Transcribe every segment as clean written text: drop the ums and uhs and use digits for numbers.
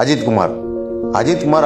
அஜித்குமார்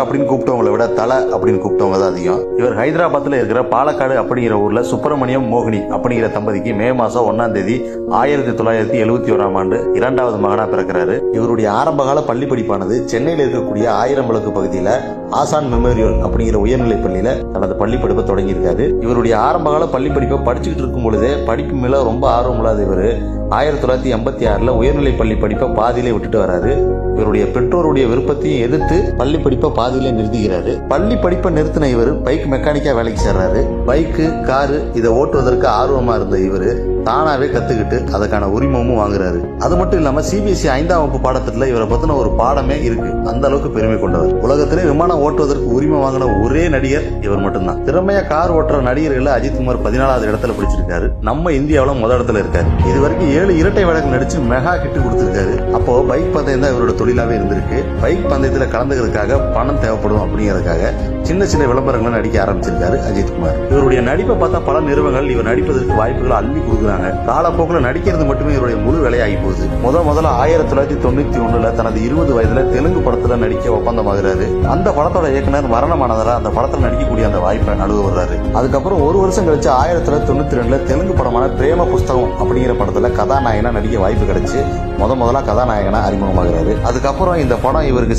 அப்படின்னு கூப்பிட்டவங்களை விட தலை அப்படின்னு கூப்பிட்டவங்க தான் அதிகம். இவர் ஹைதராபாத்தில் இருக்கிற பாலக்காடு அப்படிங்கிற ஊர்ல சுப்பிரமணியம் மோகினி அப்படிங்கிற தம்பதிக்கு மே மாசம் 1ஆம் தேதி 1971 இரண்டாவது மகனா பிறக்கிறாரு. இவருடைய ஆரம்பகால பள்ளி படிப்பானது சென்னையில் இருக்கக்கூடிய 1000 விளக்கு பகுதியில ஆசான் மெமோரியல் அப்படிங்கிற உயர்நிலை பள்ளியில தனது பள்ளி படிப்பை தொடங்கியிருக்காரு. இவருடைய ஆரம்பகால பள்ளி படிப்பை படிச்சுக்கிட்டு இருக்கும் பொழுதே படிப்பு மேல ரொம்ப ஆர்வம் இல்லாத இவர் 1986 உயர்நிலை பள்ளி படிப்பை பாதியிலே விட்டுட்டு வராரு. இவருடைய பெற்றோருடைய விருப்பத்தையும் எதிர்த்து பள்ளி படிப்பை பாதியிலே நிறுத்திக்கிறாரு. பள்ளி படிப்பை நிறுத்தின இவர் பைக் மெக்கானிக்கா வேலைக்கு சேர்றாரு. பைக்கு, காரு இதை ஓட்டுவதற்கு ஆர்வமா இருந்த இவரு தானாவே கத்துக்கிட்டு அதுக்கான உரிமமும் வாங்குறாரு. அது மட்டும் இல்லாம சிபிஎஸ்இ 5ஆம் வகுப்பு பாடத்திட்டத்துல இவரை பத்தின ஒரு பாடமே இருக்கு. அந்த அளவுக்கு பெருமை கொண்டவர். உலகத்திலே விமானம் ஓட்டுவதற்கு உரிமை வாங்கின ஒரே நடிகர் இவர் மட்டும்தான். திறமையா கார் ஓட்டுற நடிகர்கள் அஜித்குமார் 14வது இடத்துல பிடிச்சிருக்காரு. நம்ம இந்தியாவில முதல் இடத்துல இருக்காரு. இது வரைக்கும் 7 இரட்டை வேடங்கள் நடிச்சு மெகா கிட்டு கொடுத்திருக்காரு. அப்போ பைக் பந்தயம் தான் இவரோட தொழிலாவே இருந்திருக்கு. பைக் பந்தயத்துல கலந்துக்கிறதுக்காக பணம் தேவைப்படும் அப்படிங்கறதுக்காக சின்ன சின்ன விளம்பரங்களை நடிக்க ஆரம்பிச்சிருக்காரு அஜித்குமார். இவருடைய நடிப்பை பார்த்தா பல நிறுவனங்கள் இவர் நடிப்பதற்கு வாய்ப்புகளை அள்ளி கொடுக்குறாங்க. காலப்போக்கில் நடிக்கிறது மட்டுமே இவருடைய முழு வேலையாகி போகுது. முதல்ல 1991 தனது 20 வயதுல தெலுங்கு படத்துல நடிக்க ஒப்பந்தமாகிறாரு. அந்த படத்தோட இயக்குனர் மரணமானதால அந்த படத்துல நடிக்கக்கூடிய அந்த வாய்ப்பை நழுவ வர்றாரு. அதுக்கப்புறம் ஒரு வருஷம் கழிச்சு 1992 தெலுங்கு படமான பிரேம புஸ்தகம் அப்படிங்கிற படத்துல கதாநாயகனா நடிக்க வாய்ப்பு கிடைச்சு முதலா கதாநாயகனா அறிமுகமாகிறாரு. அதுக்கப்புறம் இந்த படம் இவருக்கு